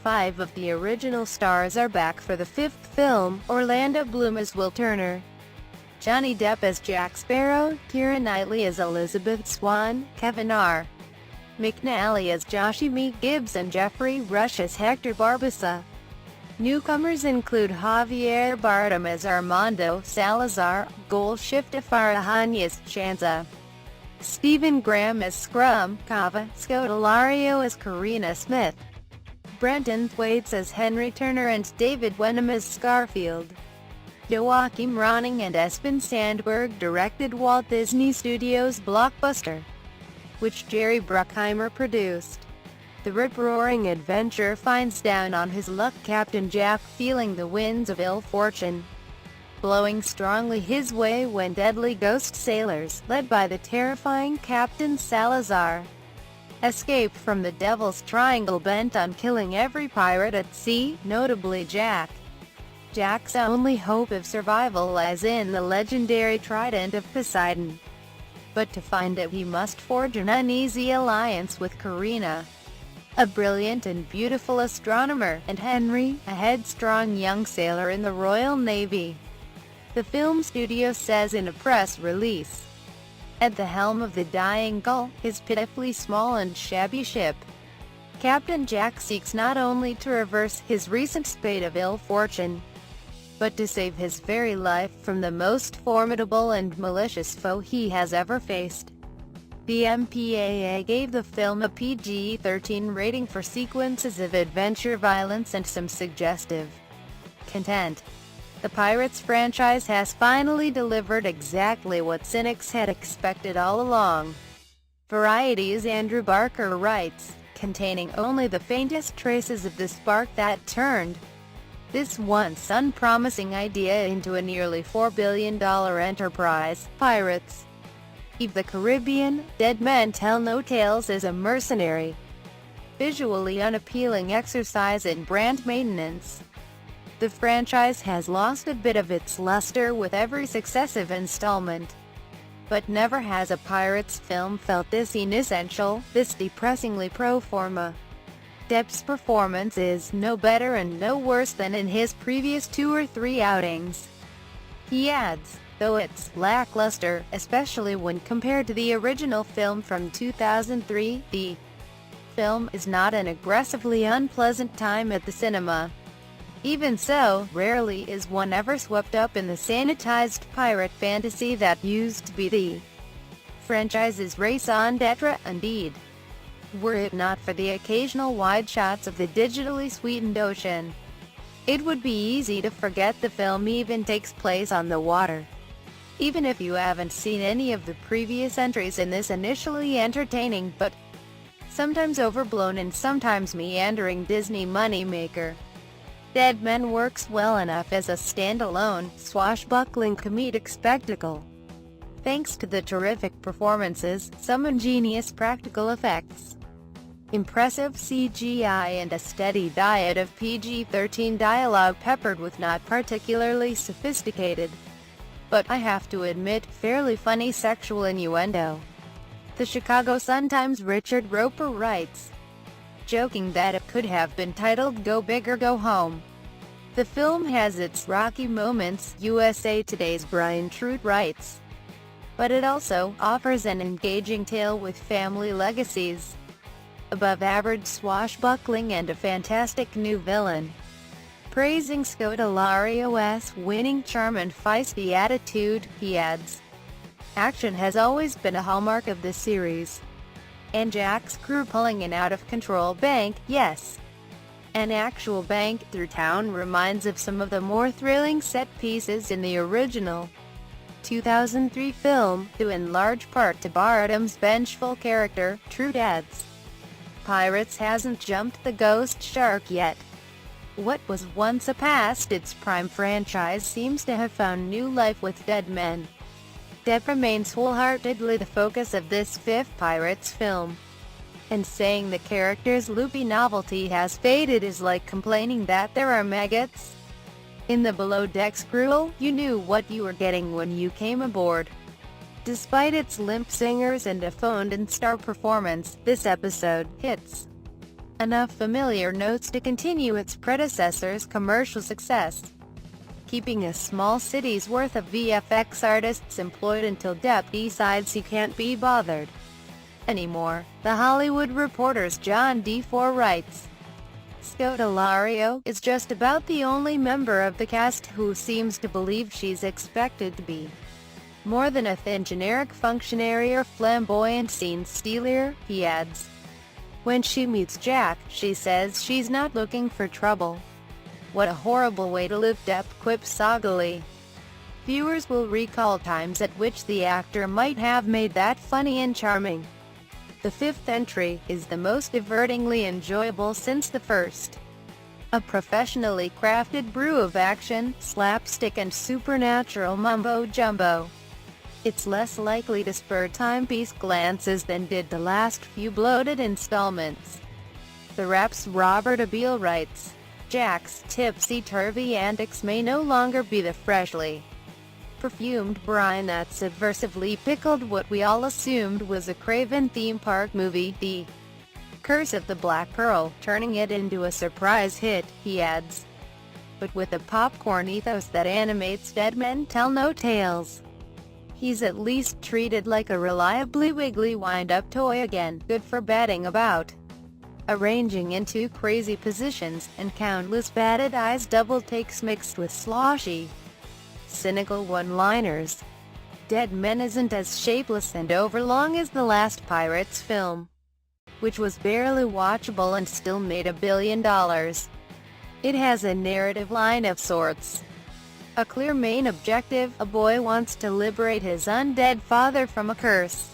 5 of the original stars are back for the 5th film: Orlando Bloom as Will Turner, Johnny Depp as Jack Sparrow, Keira Knightley as Elizabeth Swann, Kevin R. McNally as Josh Gibbs, and Jeffrey Rush as Hector Barbosa. Newcomers include Javier Bardem as Armando Salazar, Golshifteh Farahani as Shanza, Stephen Graham as Scrum, Kava Scodelario as Karina Smith, Brenton Thwaites as Henry Turner, and David Wenham as Scarfield. Joachim Ronning and Espen Sandberg directed Walt Disney Studios' blockbuster, which Jerry Bruckheimer produced. The rip-roaring adventure finds down on his luck Captain Jack feeling the winds of ill fortune blowing strongly his way when deadly ghost sailors, led by the terrifying Captain Salazar, escape from the Devil's Triangle bent on killing every pirate at sea, notably Jack. Jack's only hope of survival lies in the legendary Trident of Poseidon. But to find it he must forge an uneasy alliance with Karina, a brilliant and beautiful astronomer, and Henry, a headstrong young sailor in the Royal Navy. The film studio says in a press release, at the helm of the Dying Gull, his pitifully small and shabby ship, Captain Jack seeks not only to reverse his recent spate of ill fortune, but to save his very life from the most formidable and malicious foe he has ever faced. The MPAA gave the film a PG-13 rating for sequences of adventure, violence, and some suggestive content. The Pirates franchise has finally delivered exactly what cynics had expected all along. Variety's Andrew Barker writes, containing only the faintest traces of the spark that turned this once unpromising idea into a nearly $4 billion enterprise. Pirates of the Caribbean: Dead Men Tell No Tales is a mercenary, visually unappealing exercise in brand maintenance. The franchise has lost a bit of its luster with every successive installment, but never has a Pirates film felt this inessential, this depressingly pro forma. Depp's performance is no better and no worse than in his previous 2 or 3 outings. He adds, though it's lackluster, especially when compared to the original film from 2003, the film is not an aggressively unpleasant time at the cinema. Even so, rarely is one ever swept up in the sanitized pirate fantasy that used to be the franchise's raison d'etre. Indeed, were it not for the occasional wide shots of the digitally sweetened ocean, it would be easy to forget the film even takes place on the water. Even if you haven't seen any of the previous entries in this initially entertaining but sometimes overblown and sometimes meandering Disney moneymaker, Dead Men works well enough as a standalone, swashbuckling comedic spectacle, thanks to the terrific performances, some ingenious practical effects, impressive CGI, and a steady diet of PG-13 dialogue peppered with not particularly sophisticated, but, I have to admit, fairly funny sexual innuendo. The Chicago Sun-Times' Richard Roper writes, joking that it could have been titled Go Big or Go Home. The film has its rocky moments, USA Today's Brian Truitt writes, but it also offers an engaging tale with family legacies, above-average swashbuckling, and a fantastic new villain. Praising Scodelario's winning charm and feisty attitude, he adds, action has always been a hallmark of this series, and Jack's crew pulling an out-of-control bank, yes, an actual bank through town, reminds of some of the more thrilling set pieces in the original 2003 film, due in large part to Bardem's vengeful character. Truitt adds, Pirates hasn't jumped the ghost shark yet. What was once a past its prime franchise seems to have found new life with Dead Men. Depp remains wholeheartedly the focus of this 5th Pirates film, and saying the character's loopy novelty has faded is like complaining that there are maggots in the below-deck gruel. You knew what you were getting when you came aboard. Despite its limp singers and a phoned-in star performance, this episode hits enough familiar notes to continue its predecessor's commercial success. Keeping a small city's worth of VFX artists employed until Depp decides he can't be bothered anymore, The Hollywood Reporter's John D4 writes. Scott Ilario is just about the only member of the cast who seems to believe she's expected to be more than a thin generic functionary or flamboyant scene stealer, he adds. When she meets Jack, she says she's not looking for trouble. What a horrible way to live, Depp quips soggily. Viewers will recall times at which the actor might have made that funny and charming. The fifth entry is the most divertingly enjoyable since the first. A professionally crafted brew of action, slapstick and supernatural mumbo-jumbo. It's less likely to spur timepiece glances than did the last few bloated installments. The Wrap's Robert Abele writes, Jack's tipsy-turvy antics may no longer be the freshly perfumed brine that subversively pickled what we all assumed was a Craven theme park movie, The Curse of the Black Pearl, turning it into a surprise hit, he adds. But with a popcorn ethos that animates Dead Men Tell No Tales. He's at least treated like a reliably wiggly wind-up toy again, good for batting about, arranging into crazy positions, and countless batted eyes double takes mixed with sloshy, cynical one-liners. Dead Men isn't as shapeless and overlong as the last Pirates film, which was barely watchable and still made $1 billion. It has a narrative line of sorts. A clear main objective, a boy wants to liberate his undead father from a curse.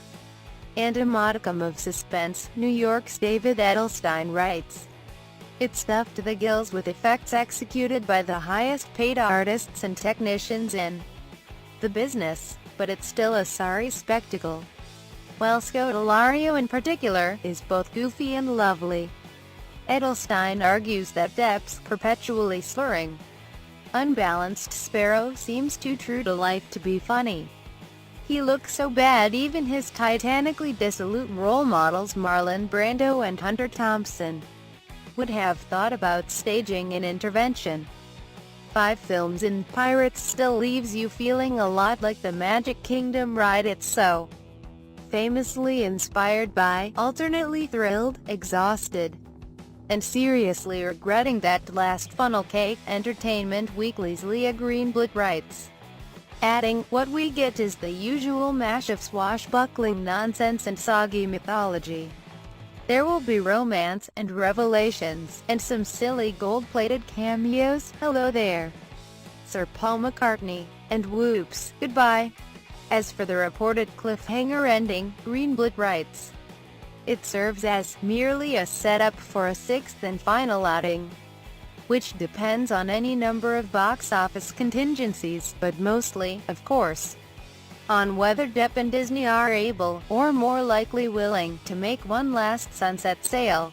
And a modicum of suspense, New York's David Edelstein writes. It's stuffed to the gills with effects executed by the highest-paid artists and technicians in the business, but it's still a sorry spectacle. While Scott Ilario in particular is both goofy and lovely. Edelstein argues that Depp's perpetually slurring, unbalanced Sparrow seems too true to life to be funny. He looks so bad even his titanically dissolute role models Marlon Brando and Hunter Thompson would have thought about staging an intervention. 5 films in Pirates still leaves you feeling a lot like the Magic Kingdom ride it's so famously inspired by, alternately thrilled, exhausted, and seriously regretting that last funnel cake. Entertainment Weekly's Leah Greenblatt writes, adding, what we get is the usual mash of swashbuckling nonsense and soggy mythology. There will be romance, and revelations, and some silly gold-plated cameos, hello there, Sir Paul McCartney, and whoops, goodbye. As for the reported cliffhanger ending, Greenblatt writes, it serves as merely a setup for a 6th and final outing, which depends on any number of box office contingencies, but mostly, of course, on whether Depp and Disney are able, or more likely willing, to make one last sunset sale.